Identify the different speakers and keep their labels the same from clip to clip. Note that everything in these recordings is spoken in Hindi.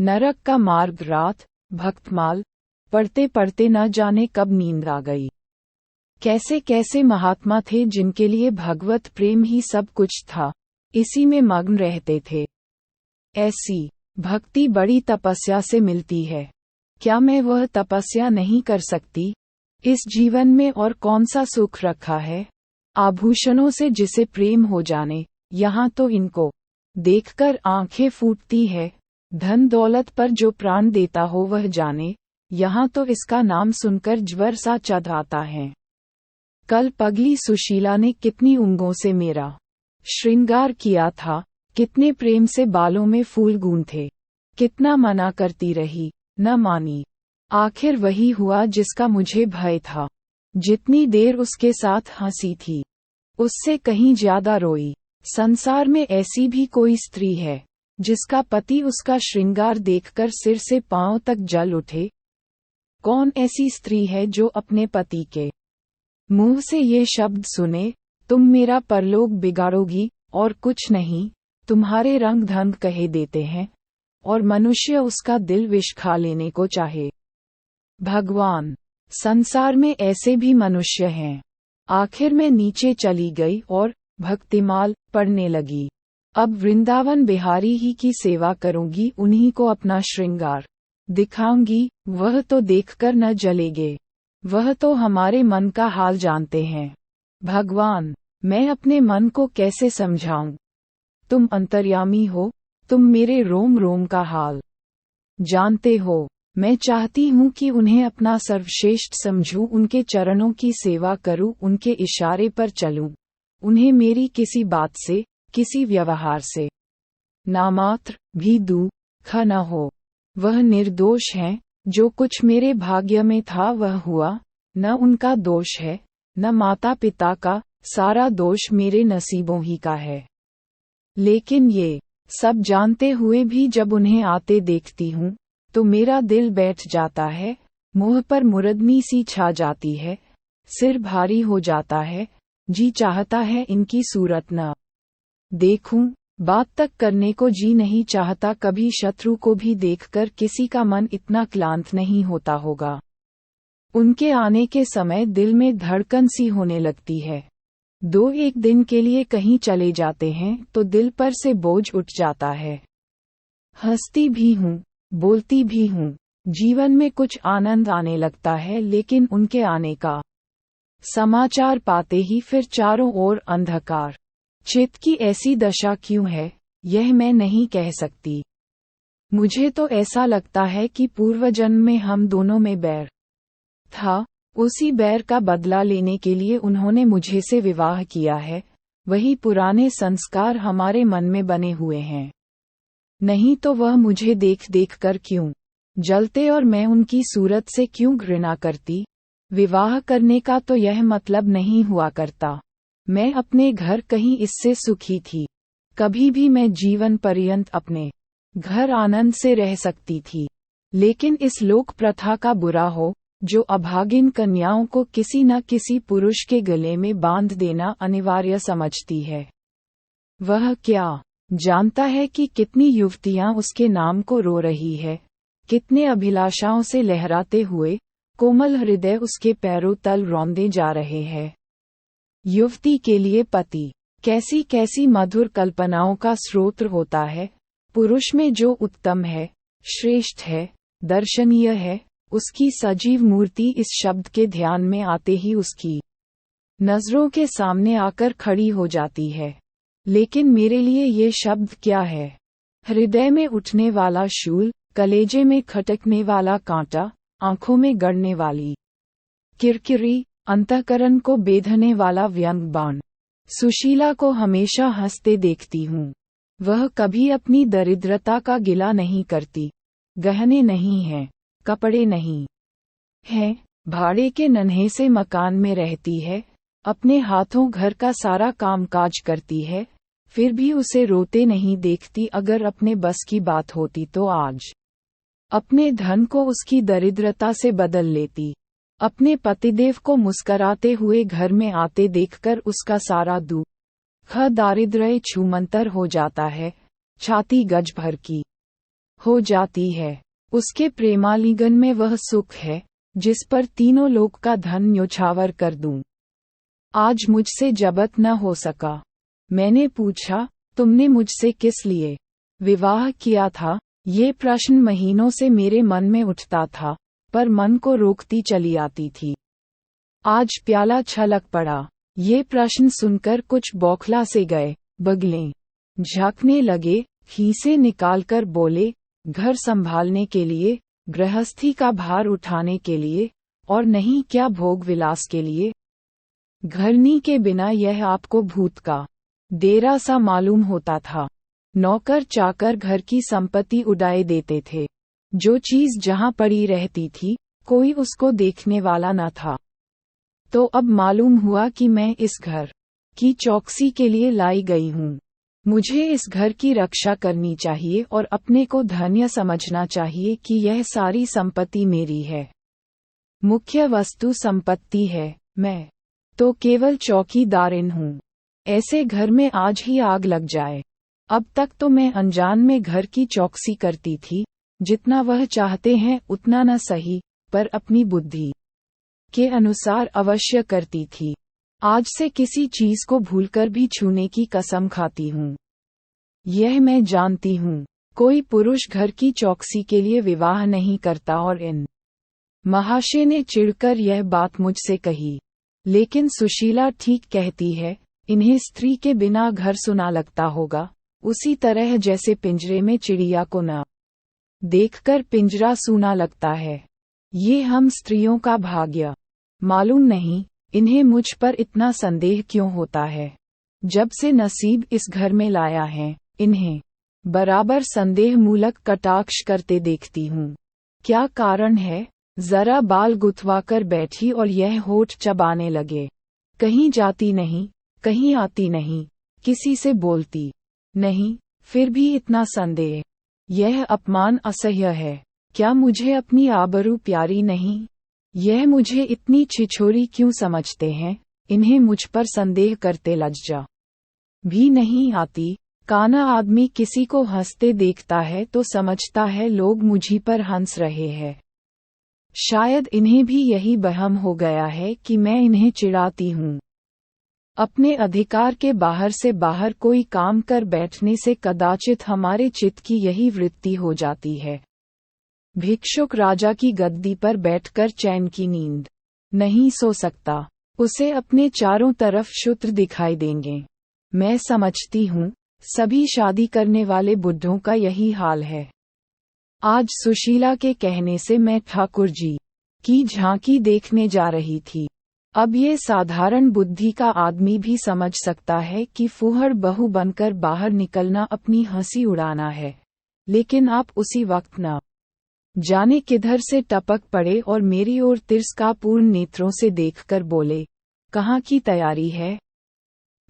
Speaker 1: नरक का मार्ग रात, भक्तमाल पढ़ते पढ़ते न जाने कब नींद आ गई। कैसे कैसे महात्मा थे जिनके लिए भगवत प्रेम ही सब कुछ था, इसी में मग्न रहते थे। ऐसी भक्ति बड़ी तपस्या से मिलती है। क्या मैं वह तपस्या नहीं कर सकती? इस जीवन में और कौन सा सुख रखा है? आभूषणों से जिसे प्रेम हो जाने, यहाँ तो इनको देखकर आंखें फूटती है। धन दौलत पर जो प्राण देता हो वह जाने, यहाँ तो इसका नाम सुनकर ज्वर सा चढ़ आता है। कल पगली सुशीला ने कितनी उंगों से मेरा श्रृंगार किया था, कितने प्रेम से बालों में फूल गूंथे, कितना मना करती रही, न मानी। आखिर वही हुआ जिसका मुझे भय था। जितनी देर उसके साथ हंसी थी, उससे कहीं ज्यादा रोई। संसार में ऐसी भी कोई स्त्री है जिसका पति उसका श्रृंगार देखकर सिर से पांव तक जल उठे? कौन ऐसी स्त्री है जो अपने पति के मुंह से ये शब्द सुने, तुम मेरा परलोक बिगाड़ोगी और कुछ नहीं, तुम्हारे रंग ढंग कहे देते हैं, और मनुष्य उसका दिल विष खा लेने को चाहे। भगवान, संसार में ऐसे भी मनुष्य हैं। आखिर मैं नीचे चली गई और भक्तिमाल पढ़ने लगी। अब वृंदावन बिहारी ही की सेवा करूंगी, उन्हीं को अपना श्रृंगार दिखाऊंगी। वह तो देखकर न जलेंगे, वह तो हमारे मन का हाल जानते हैं। भगवान, मैं अपने मन को कैसे समझाऊं? तुम अंतर्यामी हो, तुम मेरे रोम रोम का हाल जानते हो। मैं चाहती हूँ कि उन्हें अपना सर्वश्रेष्ठ समझूं, उनके चरणों की सेवा करूं, उनके इशारे पर चलूं। उन्हें मेरी किसी बात से, किसी व्यवहार से नामात्र भी दुख न हो। वह निर्दोष हैं, जो कुछ मेरे भाग्य में था वह हुआ, न उनका दोष है, न माता पिता का, सारा दोष मेरे नसीबों ही का है। लेकिन ये सब जानते हुए भी जब उन्हें आते देखती हूँ तो मेरा दिल बैठ जाता है, मुंह पर मुरदनी सी छा जाती है, सिर भारी हो जाता है, जी चाहता है इनकी सूरत न देखूं, बात तक करने को जी नहीं चाहता। कभी शत्रु को भी देखकर किसी का मन इतना क्लांत नहीं होता होगा। उनके आने के समय दिल में धड़कन सी होने लगती है। दो एक दिन के लिए कहीं चले जाते हैं तो दिल पर से बोझ उठ जाता है। हंसती भी हूँ, बोलती भी हूँ, जीवन में कुछ आनंद आने लगता है, लेकिन उनके आने का समाचार पाते ही फिर चारों ओर अंधकार। चित्त की ऐसी दशा क्यों है, यह मैं नहीं कह सकती। मुझे तो ऐसा लगता है कि पूर्व जन्म में हम दोनों में बैर था, उसी बैर का बदला लेने के लिए उन्होंने मुझे से विवाह किया है। वही पुराने संस्कार हमारे मन में बने हुए हैं। नहीं तो वह मुझे देख देख कर क्यों जलते और मैं उनकी सूरत से क्यों घृणा करती। विवाह करने का तो यह मतलब नहीं हुआ करता। मैं अपने घर कहीं इससे सुखी थी। कभी भी मैं जीवन पर्यंत अपने घर आनंद से रह सकती थी। लेकिन इस लोक प्रथा का बुरा हो, जो अभागिन कन्याओं को किसी न किसी पुरुष के गले में बांध देना अनिवार्य समझती है। वह क्या जानता है कि कितनी युवतियां उसके नाम को रो रही है, कितने अभिलाषाओं से लहराते हुए कोमल हृदय उसके पैरों तल रौंदे जा रहे हैं। युवती के लिए पति कैसी कैसी मधुर कल्पनाओं का स्रोत होता है। पुरुष में जो उत्तम है, श्रेष्ठ है, दर्शनीय है, उसकी सजीव मूर्ति इस शब्द के ध्यान में आते ही उसकी नजरों के सामने आकर खड़ी हो जाती है। लेकिन मेरे लिए ये शब्द क्या है? हृदय में उठने वाला शूल, कलेजे में खटकने वाला कांटा, आंखों में गड़ने वाली किरकिरी, अंतःकरण को बेधने वाला व्यंग बाण। सुशीला को हमेशा हंसते देखती हूँ। वह कभी अपनी दरिद्रता का गिला नहीं करती। गहने नहीं हैं, कपड़े नहीं हैं, भाड़े के नन्हे से मकान में रहती है, अपने हाथों घर का सारा कामकाज करती है, फिर भी उसे रोते नहीं देखती। अगर अपने बस की बात होती तो आज अपने धन को उसकी दरिद्रता से बदल लेती। अपने पतिदेव को मुस्कराते हुए घर में आते देखकर उसका सारा दुख दारिद्र्य छूमंतर हो जाता है। छाती गज भर की हो जाती है। उसके प्रेमालिंगन में वह सुख है जिस पर तीनों लोक का धन न्योछावर कर दूं। आज मुझसे जबत न हो सका। मैंने पूछा, तुमने मुझसे किस लिए विवाह किया था? ये प्रश्न महीनों से मेरे मन में उठता था, पर मन को रोकती चली आती थी। आज प्याला छलक पड़ा। ये प्रश्न सुनकर कुछ बौखला से गए, बगलें झाँकने लगे, खीसे निकालकर बोले, घर संभालने के लिए, गृहस्थी का भार उठाने के लिए, और नहीं क्या भोग विलास के लिए? घरनी के बिना यह आपको भूत का डेरा सा मालूम होता था। नौकर चाकर घर की संपत्ति उड़ाए देते थे। जो चीज जहां पड़ी रहती थी, कोई उसको देखने वाला न था। तो अब मालूम हुआ कि मैं इस घर की चौकसी के लिए लाई गई हूँ। मुझे इस घर की रक्षा करनी चाहिए और अपने को धन्य समझना चाहिए कि यह सारी संपत्ति मेरी है। मुख्य वस्तु संपत्ति है, मैं तो केवल चौकीदारिन हूँ। ऐसे घर में आज ही आग लग जाए। अब तक तो मैं अनजान में घर की चौकसी करती थी, जितना वह चाहते हैं उतना न सही, पर अपनी बुद्धि के अनुसार अवश्य करती थी। आज से किसी चीज को भूलकर भी छूने की कसम खाती हूँ। यह मैं जानती हूँ, कोई पुरुष घर की चौकसी के लिए विवाह नहीं करता। और इन महाशय ने चिढ़कर यह बात मुझसे कही। लेकिन सुशीला ठीक कहती है, इन्हें स्त्री के बिना घर सुना लगता होगा, उसी तरह जैसे पिंजरे में चिड़िया को न देखकर पिंजरा सूना लगता है। ये हम स्त्रियों का भाग्य। मालूम नहीं इन्हें मुझ पर इतना संदेह क्यों होता है। जब से नसीब इस घर में लाया है, इन्हें बराबर संदेह मूलक कटाक्ष करते देखती हूँ। क्या कारण है? जरा बाल गुथवाकर बैठी और यह होठ चबाने लगे। कहीं जाती नहीं, कहीं आती नहीं, किसी से बोलती नहीं, फिर भी इतना संदेह। यह अपमान असह्य है। क्या मुझे अपनी आबरू प्यारी नहीं? यह मुझे इतनी छिछोरी क्यों समझते हैं? इन्हें मुझ पर संदेह करते लज्जा भी नहीं आती। काना आदमी किसी को हंसते देखता है तो समझता है लोग मुझी पर हंस रहे हैं। शायद इन्हें भी यही वहम हो गया है कि मैं इन्हें चिढ़ाती हूँ। अपने अधिकार के बाहर से बाहर कोई काम कर बैठने से कदाचित हमारे चित्त की यही वृत्ति हो जाती है। भिक्षुक राजा की गद्दी पर बैठकर चैन की नींद नहीं सो सकता। उसे अपने चारों तरफ शूद्र दिखाई देंगे। मैं समझती हूँ सभी शादी करने वाले बुढ़ों का यही हाल है। आज सुशीला के कहने से मैं ठाकुर जी की झांकी देखने जा रही थी। अब ये साधारण बुद्धि का आदमी भी समझ सकता है कि फूहड़ बहू बनकर बाहर निकलना अपनी हंसी उड़ाना है। लेकिन आप उसी वक्त न जाने किधर से टपक पड़े और मेरी ओर तिरस्कारपूर्ण नेत्रों से देखकर बोले, कहाँ की तैयारी है?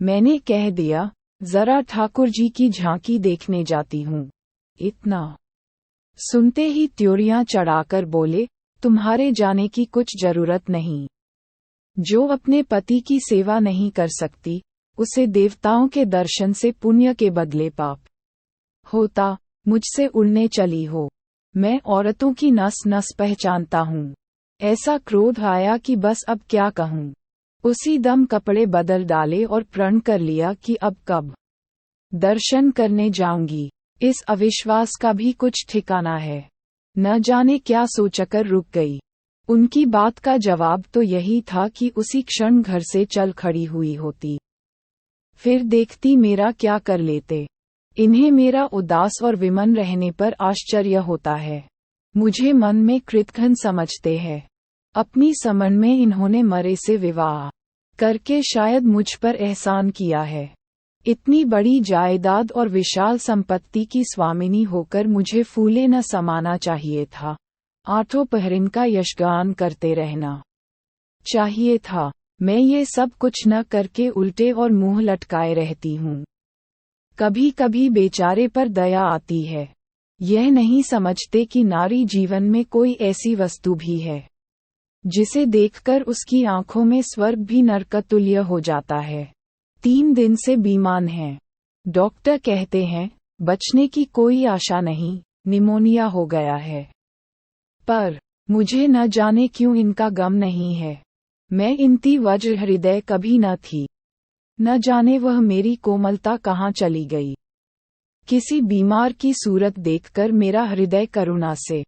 Speaker 1: मैंने कह दिया, जरा ठाकुर जी की झांकी देखने जाती हूँ। इतना सुनते ही त्योरियां चढ़ाकर बोले, तुम्हारे जाने की कुछ जरूरत नहीं। जो अपने पति की सेवा नहीं कर सकती, उसे देवताओं के दर्शन से पुण्य के बदले पाप होता। मुझसे उड़ने चली हो। मैं औरतों की नस नस पहचानता हूँ। ऐसा क्रोध आया कि बस अब क्या कहूँ। उसी दम कपड़े बदल डाले और प्रण कर लिया कि अब कब दर्शन करने जाऊंगी। इस अविश्वास का भी कुछ ठिकाना है। न जाने क्या सोचकर रुक गई। उनकी बात का जवाब तो यही था कि उसी क्षण घर से चल खड़ी हुई होती। फिर देखती मेरा क्या कर लेते। इन्हें मेरा उदास और विमन रहने पर आश्चर्य होता है। मुझे मन में कृतघ्न समझते हैं। अपनी समझ में इन्होंने मरे से विवाह करके शायद मुझ पर एहसान किया है। इतनी बड़ी जायदाद और विशाल संपत्ति की स्वामिनी होकर मुझे फूले न समाना चाहिए था। आठों पहरिन का यशगान करते रहना चाहिए था। मैं ये सब कुछ न करके उल्टे और मुंह लटकाए रहती हूँ। कभी कभी बेचारे पर दया आती है। यह नहीं समझते कि नारी जीवन में कोई ऐसी वस्तु भी है जिसे देखकर उसकी आंखों में स्वर्ग भी नरकतुल्य हो जाता है। 3 दिन से बीमार हैं। डॉक्टर कहते हैं बचने की कोई आशा नहीं, निमोनिया हो गया है। पर मुझे न जाने क्यों इनका गम नहीं है। मैं इनती वज्र हृदय कभी न थी। न जाने वह मेरी कोमलता कहाँ चली गई। किसी बीमार की सूरत देखकर मेरा हृदय करुणा से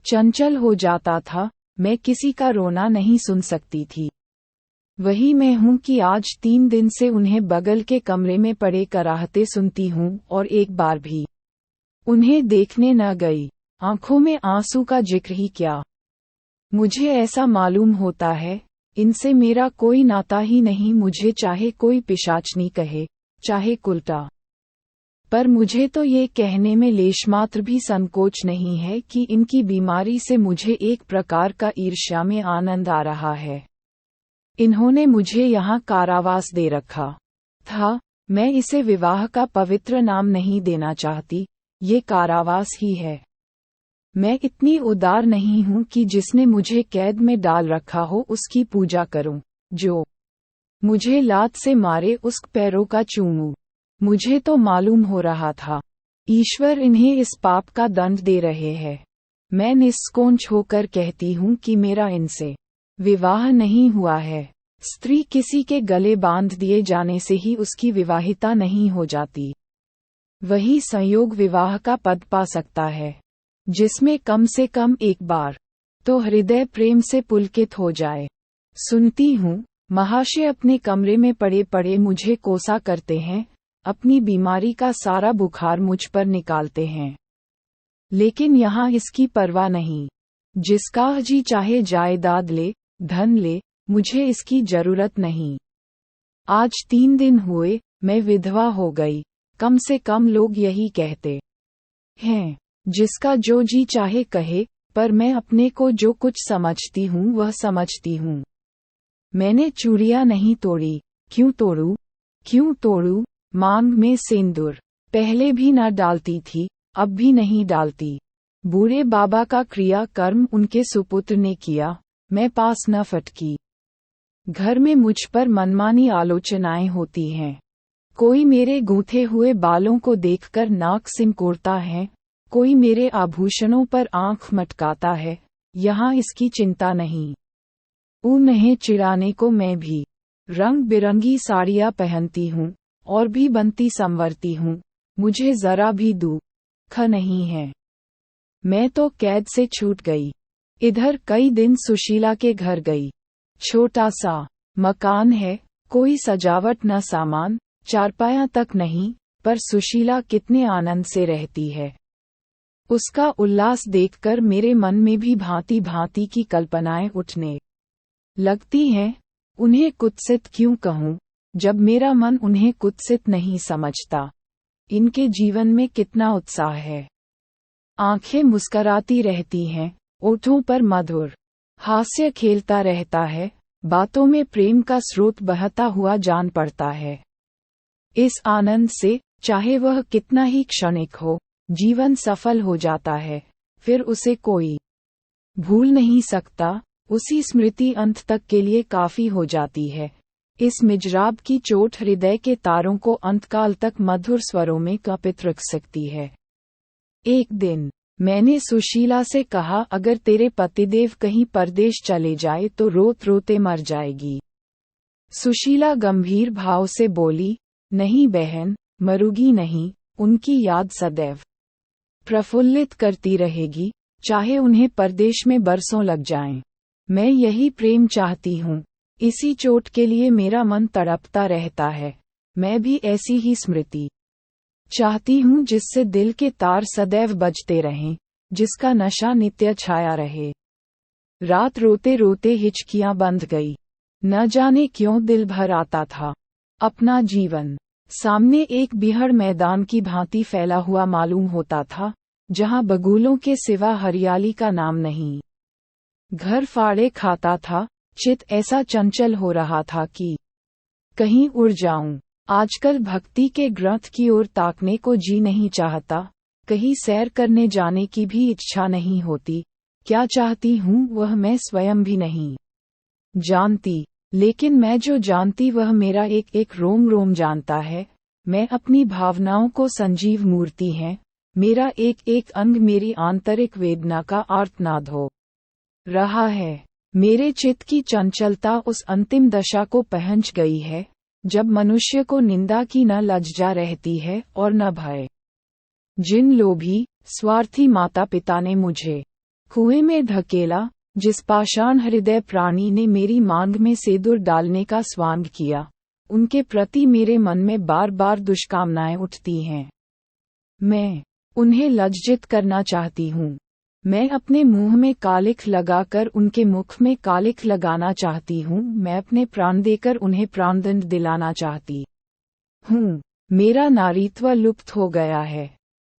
Speaker 1: चंचल हो जाता था। मैं किसी का रोना नहीं सुन सकती थी। वही मैं हूँ कि आज 3 दिन से उन्हें बगल के कमरे में पड़े कराहते सुनती हूँ और एक बार भी उन्हें देखने न गई। आंखों में आंसू का जिक्र ही क्या। मुझे ऐसा मालूम होता है इनसे मेरा कोई नाता ही नहीं, मुझे चाहे कोई पिशाचनी कहे चाहे कुलटा। पर मुझे तो ये कहने में लेशमात्र भी संकोच नहीं है कि इनकी बीमारी से मुझे एक प्रकार का ईर्ष्या में आनंद आ रहा है। इन्होंने मुझे यहाँ कारावास दे रखा था। मैं इसे विवाह का पवित्र नाम नहीं देना चाहती, ये कारावास ही है। मैं इतनी उदार नहीं हूँ कि जिसने मुझे कैद में डाल रखा हो उसकी पूजा करूं, जो मुझे लात से मारे उसके पैरों का चूमूं। मुझे तो मालूम हो रहा था ईश्वर इन्हें इस पाप का दंड दे रहे हैं। मैं निष्कोच होकर कहती हूँ कि मेरा इनसे विवाह नहीं हुआ है। स्त्री किसी के गले बांध दिए जाने से ही उसकी विवाहिता नहीं हो जाती। वही संयोग विवाह का पद पा सकता है जिसमें कम से कम एक बार तो हृदय प्रेम से पुलकित हो जाए। सुनती हूँ महाशय अपने कमरे में पड़े पड़े मुझे कोसा करते हैं, अपनी बीमारी का सारा बुखार मुझ पर निकालते हैं। लेकिन यहाँ इसकी परवाह नहीं। जिसका जी चाहे जायदाद ले, धन ले, मुझे इसकी जरूरत नहीं। आज 3 दिन हुए मैं विधवा हो गई। कम से कम लोग यही कहते हैं, जिसका जो जी चाहे कहे, पर मैं अपने को जो कुछ समझती हूँ वह समझती हूँ। मैंने चूड़ियाँ नहीं तोड़ी। क्यों तोड़ूं? क्यों तोड़ूं? मांग में सिंदूर पहले भी न डालती थी, अब भी नहीं डालती। बूढ़े बाबा का क्रिया कर्म उनके सुपुत्र ने किया, मैं पास न फटकी। घर में मुझ पर मनमानी आलोचनाएं होती हैं। कोई मेरे गूंथे हुए बालों को देखकर नाक सिमकोड़ता है, कोई मेरे आभूषणों पर आंख मटकाता है। यहाँ इसकी चिंता नहीं। उन्हें चिढ़ाने को मैं भी रंग बिरंगी साड़ियाँ पहनती हूँ और भी बनती संवरती हूँ। मुझे जरा भी दुख नहीं है। मैं तो कैद से छूट गई। इधर कई दिन सुशीला के घर गई। छोटा सा मकान है, कोई सजावट न सामान, चारपाया तक नहीं, पर सुशीला कितने आनंद से रहती है। उसका उल्लास देखकर मेरे मन में भी भांति भांति की कल्पनाएं उठने लगती हैं। उन्हें कुत्सित क्यों कहूं, जब मेरा मन उन्हें कुत्सित नहीं समझता। इनके जीवन में कितना उत्साह है। आंखें मुस्कराती रहती हैं, ओठों पर मधुर हास्य खेलता रहता है, बातों में प्रेम का स्रोत बहता हुआ जान पड़ता है। इस आनंद से, चाहे वह कितना ही क्षणिक हो, जीवन सफल हो जाता है। फिर उसे कोई भूल नहीं सकता। उसी स्मृति अंत तक के लिए काफी हो जाती है। इस मिजराब की चोट हृदय के तारों को अंतकाल तक मधुर स्वरों में कंपित रख सकती है। एक दिन मैंने सुशीला से कहा, अगर तेरे पतिदेव कहीं परदेश चले जाए तो रोते रोते मर जाएगी। सुशीला गंभीर भाव से बोली, नहीं बहन, मरूगी नहीं। उनकी याद सदैव प्रफुल्लित करती रहेगी, चाहे उन्हें परदेश में बरसों लग जाएं। मैं यही प्रेम चाहती हूँ। इसी चोट के लिए मेरा मन तड़पता रहता है। मैं भी ऐसी ही स्मृति चाहती हूँ जिससे दिल के तार सदैव बजते रहें, जिसका नशा नित्य छाया रहे। रात रोते रोते हिचकियां बंध गई। न जाने क्यों दिल भर आता था। अपना जीवन सामने एक बिहड़ मैदान की भांति फैला हुआ मालूम होता था, जहां बगुलों के सिवा हरियाली का नाम नहीं। घर फाड़े खाता था। चित ऐसा चंचल हो रहा था कि कहीं उड़ जाऊं। आजकल भक्ति के ग्रंथ की ओर ताकने को जी नहीं चाहता, कहीं सैर करने जाने की भी इच्छा नहीं होती। क्या चाहती हूँ वह मैं स्वयं भी नहीं जानती, लेकिन मैं जो जानती वह मेरा एक एक रोम रोम जानता है। मैं अपनी भावनाओं को संजीव मूर्ति हैं, मेरा एक एक अंग मेरी आंतरिक वेदना का आर्तनाद हो रहा है। मेरे चित्त की चंचलता उस अंतिम दशा को पहुंच गई है जब मनुष्य को निंदा की न लज्जा रहती है और न भय। जिन लोभी स्वार्थी माता पिता ने मुझे कुएं में धकेला, जिस पाषाण हृदय प्राणी ने मेरी मांग में सिंदूर डालने का स्वांग किया, उनके प्रति मेरे मन में बार बार दुष्कामनाएं उठती हैं। मैं उन्हें लज्जित करना चाहती हूँ। मैं अपने मुंह में कालिख लगाकर उनके मुख में कालिख लगाना चाहती हूँ। मैं अपने प्राण देकर उन्हें प्राणदंड दिलाना चाहती हूँ। मेरा नारीत्व लुप्त हो गया है।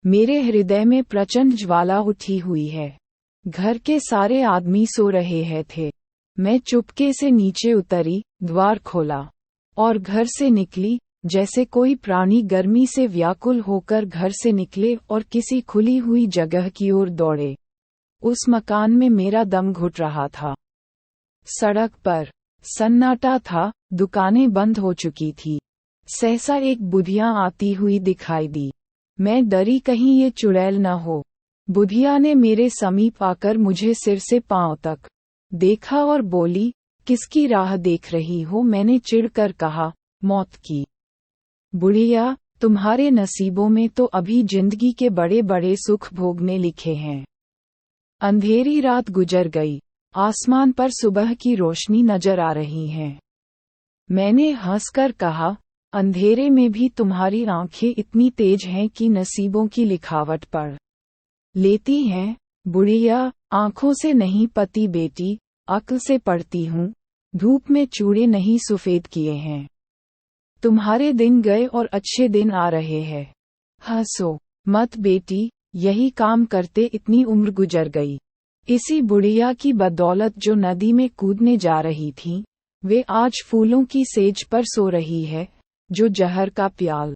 Speaker 1: मेरे हृदय में प्रचंड ज्वाला उठी हुई है। घर के सारे आदमी सो रहे थे। मैं चुपके से नीचे उतरी, द्वार खोला और घर से निकली, जैसे कोई प्राणी गर्मी से व्याकुल होकर घर से निकले और किसी खुली हुई जगह की ओर दौड़े। उस मकान में मेरा दम घुट रहा था। सड़क पर सन्नाटा था, दुकानें बंद हो चुकी थी। सहसा एक बुढ़िया आती हुई दिखाई दी। मैं डरी कहीं ये चुड़ैल न हो। बुढ़िया ने मेरे समीप आकर मुझे सिर से पांव तक देखा और बोली, किसकी राह देख रही हो? मैंने चिढ़कर कहा, मौत की। बुढ़िया, तुम्हारे नसीबों में तो अभी जिंदगी के बड़े बड़े सुख भोगने लिखे हैं। अंधेरी रात गुजर गई, आसमान पर सुबह की रोशनी नजर आ रही है। मैंने हंसकर कहा, अंधेरे में भी तुम्हारी आंखें इतनी तेज हैं कि नसीबों की लिखावट पढ़ लेती हैं। बुढ़िया, आंखों से नहीं पती बेटी, अक्ल से पढ़ती हूँ। धूप में चूड़े नहीं सफेद किए हैं। तुम्हारे दिन गए और अच्छे दिन आ रहे हैं। हंसो मत बेटी, यही काम करते इतनी उम्र गुजर गई। इसी बुढ़िया की बदौलत जो नदी में कूदने जा रही थी, वे आज फूलों की सेज पर सो रही है। जो जहर का प्याल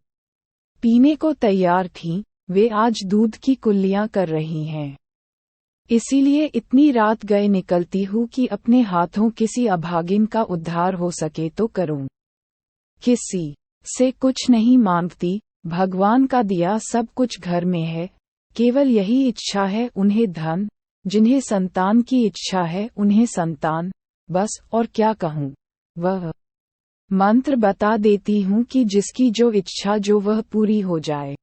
Speaker 1: पीने को तैयार थीं, वे आज दूध की कुल्लियां कर रही हैं। इसीलिए इतनी रात गए निकलती हूँ कि अपने हाथों किसी अभागिन का उद्धार हो सके तो करूं। किसी से कुछ नहीं मांगती, भगवान का दिया सब कुछ घर में है। केवल यही इच्छा है उन्हें धन, जिन्हें संतान की इच्छा है उन्हें संतान, बस। और क्या कहूँ? वह मंत्र बता देती हूँ कि जिसकी जो इच्छा जो वह पूरी हो जाए।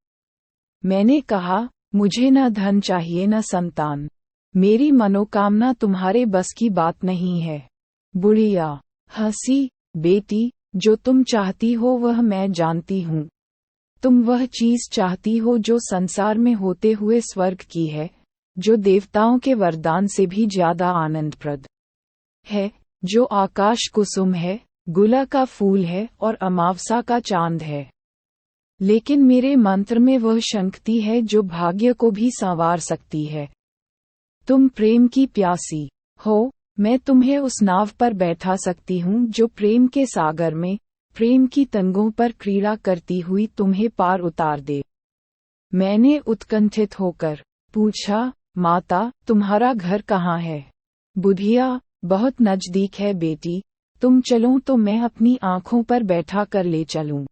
Speaker 1: मैंने कहा, मुझे न धन चाहिए न संतान। मेरी मनोकामना तुम्हारे बस की बात नहीं है। बुढ़िया हंसी, बेटी, जो तुम चाहती हो वह मैं जानती हूँ। तुम वह चीज चाहती हो जो संसार में होते हुए स्वर्ग की है, जो देवताओं के वरदान से भी ज्यादा आनंदप्रद है, जो आकाश कुसुम है, गुला का फूल है और अमावस्या का चांद है। लेकिन मेरे मंत्र में वह शक्ति है जो भाग्य को भी संवार सकती है। तुम प्रेम की प्यासी हो, मैं तुम्हें उस नाव पर बैठा सकती हूँ जो प्रेम के सागर में, प्रेम की तंगों पर क्रीड़ा करती हुई तुम्हें पार उतार दे। मैंने उत्कंठित होकर पूछा, माता, तुम्हारा घर कहाँ है? बुढ़िया, बहुत नजदीक है बेटी, तुम चलो तो मैं अपनी आंखों पर बैठा कर ले चलूं।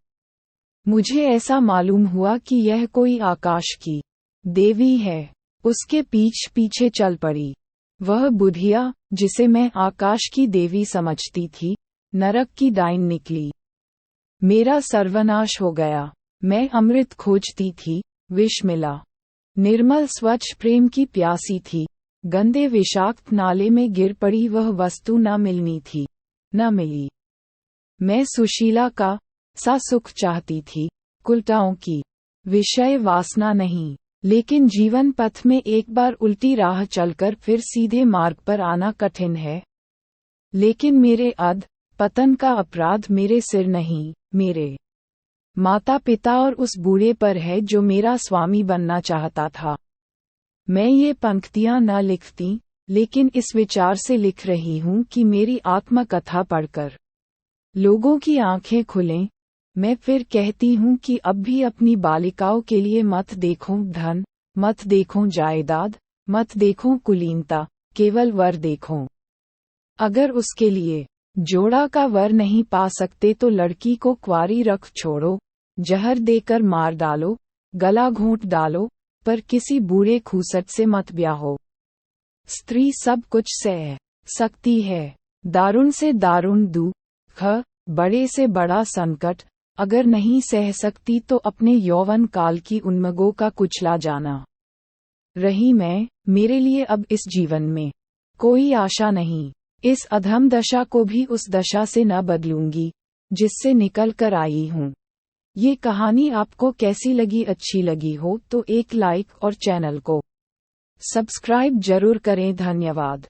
Speaker 1: मुझे ऐसा मालूम हुआ कि यह कोई आकाश की देवी है। उसके पीछे चल पड़ी। वह बुढ़िया, जिसे मैं आकाश की देवी समझती थी, नरक की डाइन निकली। मेरा सर्वनाश हो गया। मैं अमृत खोजती थी, विष मिला। निर्मल स्वच्छ प्रेम की प्यासी थी, गंदे विषाक्त नाले में गिर पड़ी। वह वस्तु न मिलनी थी, न मिली। मैं सुशीला का सा सुख चाहती थी, कुलटाओं की विषय वासना नहीं। लेकिन जीवन पथ में एक बार उल्टी राह चलकर फिर सीधे मार्ग पर आना कठिन है। लेकिन मेरे अध पतन का अपराध मेरे सिर नहीं, मेरे माता पिता और उस बूढ़े पर है जो मेरा स्वामी बनना चाहता था। मैं ये पंक्तियां न लिखती, लेकिन इस विचार से लिख रही हूँ कि मेरी आत्मकथा पढ़कर लोगों की आंखें खुलें। मैं फिर कहती हूँ कि अब भी अपनी बालिकाओं के लिए मत देखो धन, मत देखो जायदाद, मत देखो कुलीनता, केवल वर देखो। अगर उसके लिए जोड़ा का वर नहीं पा सकते तो लड़की को कुंवारी रख छोड़ो, जहर देकर मार डालो, गला घोंट डालो, पर किसी बूढ़े खूसट से मत ब्याहो। स्त्री सब कुछ सह सकती है, दारुण से दारुण दुख, बड़े से बड़ा संकट, अगर नहीं सह सकती तो अपने यौवन काल की उन्मगों का कुचला जाना। रही मैं, मेरे लिए अब इस जीवन में कोई आशा नहीं। इस अधम दशा को भी उस दशा से न बदलूंगी जिससे निकल कर आई हूँ। ये कहानी आपको कैसी लगी? अच्छी लगी हो तो एक लाइक और चैनल को सब्सक्राइब जरूर करें। धन्यवाद।